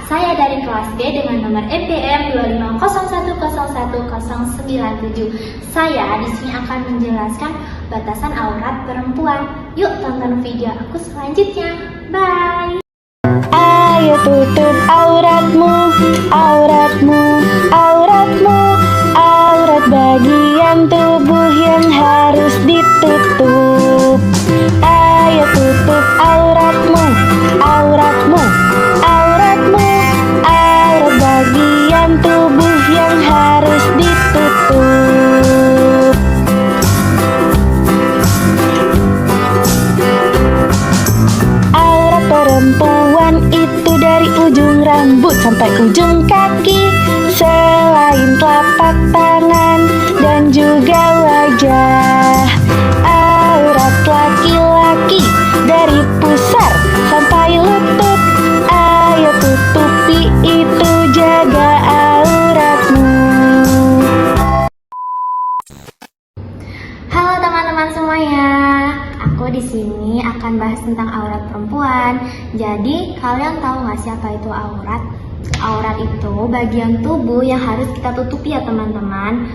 Saya dari kelas B dengan nomor NPM 2501010197. Saya di sini akan menjelaskan batasan aurat perempuan. Yuk tonton video aku selanjutnya. Bye. Ayo tutup auratmu, auratmu, auratmu, aurat bagian tubuh yang harus ditutup. Ayo tutup auratmu, auratmu, auratmu, aurat bagian tubuh yang harus ditutup. Aurat perempuan itu dari ujung rambut sampai ujung kaki, selain telapak tangan dan juga wajah. Aurat laki-laki dari pusar sampai lutut. Ayo tutupi itu, jaga auratmu. Halo teman-teman semuanya. Aku di sini akan bahas tentang aurat perempuan. Jadi, kalian tahu nggak sih apa itu aurat? Aurat itu bagian tubuh yang harus kita tutupi ya teman-teman.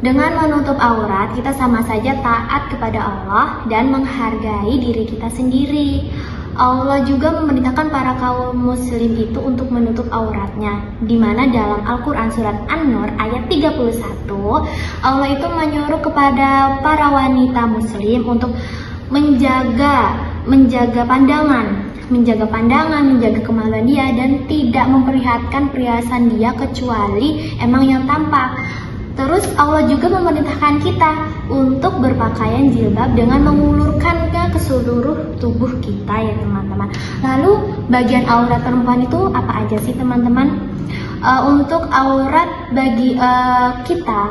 Dengan menutup aurat, kita sama saja taat kepada Allah dan menghargai diri kita sendiri. Allah juga memerintahkan para kaum muslim itu untuk menutup auratnya, di mana dalam Al-Quran surat An-Nur ayat 31, Allah itu menyuruh kepada para wanita muslim untuk menjaga pandangan, menjaga kemaluan dia dan tidak memperlihatkan perhiasan dia kecuali emang yang tampak. Terus Allah juga memerintahkan kita untuk berpakaian jilbab dengan mengulurkannya ke seluruh tubuh kita ya teman-teman. Lalu bagian aurat perempuan itu apa aja sih teman-teman? Untuk aurat bagi kita,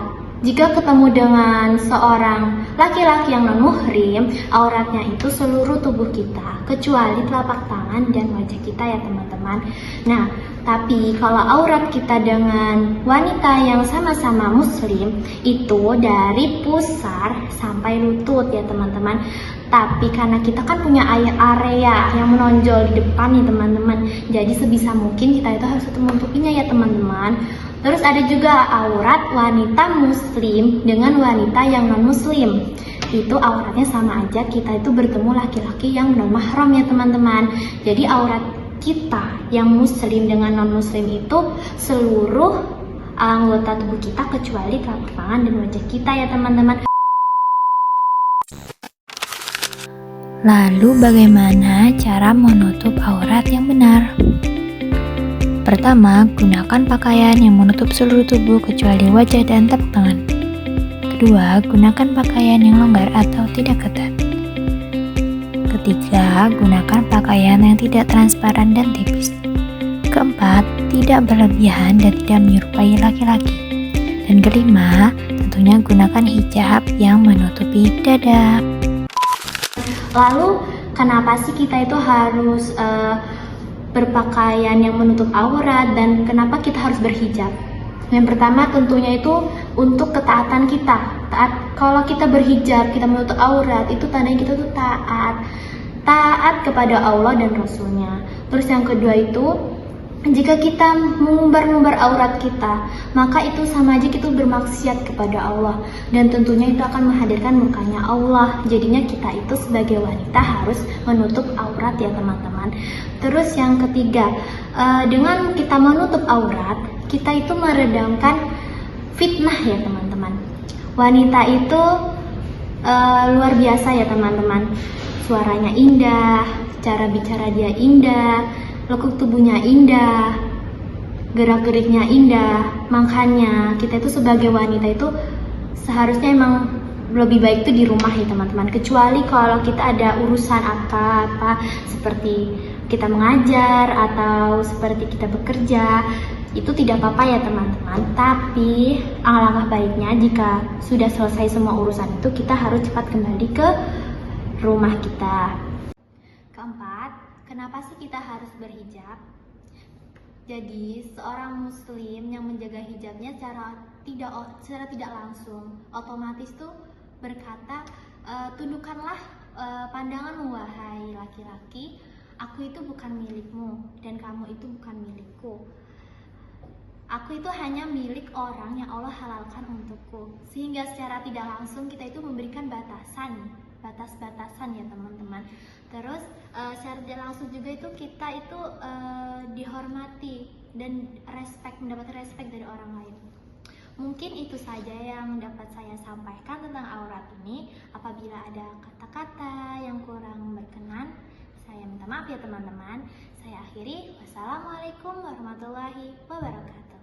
jika ketemu dengan seorang laki-laki yang non-muhrim, auratnya itu seluruh tubuh kita, kecuali telapak tangan dan wajah kita ya teman-teman. Nah, tapi kalau aurat kita dengan wanita yang sama-sama muslim, itu dari pusar sampai lutut ya teman-teman. Tapi karena kita kan punya area yang menonjol di depan nih teman-teman, jadi sebisa mungkin kita itu harus menutupinya ya teman-teman. Terus ada juga aurat wanita muslim dengan wanita yang non-muslim. Itu auratnya sama aja, kita itu bertemu laki-laki yang non-mahram ya teman-teman. Jadi aurat kita yang muslim dengan non-muslim itu seluruh anggota tubuh kita kecuali telapak tangan dan wajah kita ya teman-teman. Lalu bagaimana cara menutup aurat yang benar? Pertama, gunakan pakaian yang menutup seluruh tubuh kecuali wajah dan telapak tangan. Kedua, gunakan pakaian yang longgar atau tidak ketat. Ketiga, gunakan pakaian yang tidak transparan dan tipis. Keempat, tidak berlebihan dan tidak menyerupai laki-laki. Dan kelima, tentunya gunakan hijab yang menutupi dada. Lalu, kenapa sih kita itu harus berpakaian yang menutup aurat dan kenapa kita harus berhijab? Yang pertama tentunya itu untuk ketaatan kita. Kalau kita berhijab, kita menutup aurat, itu tandanya kita tuh taat kepada Allah dan Rasulnya. Terus yang kedua itu, jika kita mengumbar-ngumbar aurat kita, maka itu sama aja kita bermaksiat kepada Allah. Dan tentunya itu akan menghadirkan mukanya Allah. Jadinya kita itu sebagai wanita harus menutup aurat ya teman-teman. Terus yang ketiga, dengan kita menutup aurat, kita itu meredamkan fitnah ya teman-teman. Wanita itu luar biasa ya teman-teman. Suaranya indah, cara bicara dia indah, lekuk tubuhnya indah, gerak-geriknya indah. Makanya kita itu sebagai wanita itu seharusnya emang lebih baik itu di rumah ya teman-teman. Kecuali kalau kita ada urusan apa-apa seperti kita mengajar atau seperti kita bekerja, itu tidak apa-apa ya teman-teman. Tapi alangkah baiknya jika sudah selesai semua urusan itu, kita harus cepat kembali ke rumah kita. Keempat, kenapa sih kita harus berhijab? Jadi, seorang muslim yang menjaga hijabnya secara tidak langsung, otomatis tuh berkata, tundukkanlah pandanganmu wahai laki-laki, Aku itu bukan milikmu dan kamu itu bukan milikku. Aku itu hanya milik orang yang Allah halalkan untukku. Sehingga secara tidak langsung kita itu memberikan batas-batasan ya teman-teman. Terus secara tidak langsung juga itu kita itu dihormati dan mendapat respect dari orang lain. Mungkin itu saja yang dapat saya sampaikan tentang aurat ini. Apabila ada kata-kata yang kurang berkenan, saya minta maaf ya teman-teman. Saya akhiri. Wassalamualaikum warahmatullahi wabarakatuh.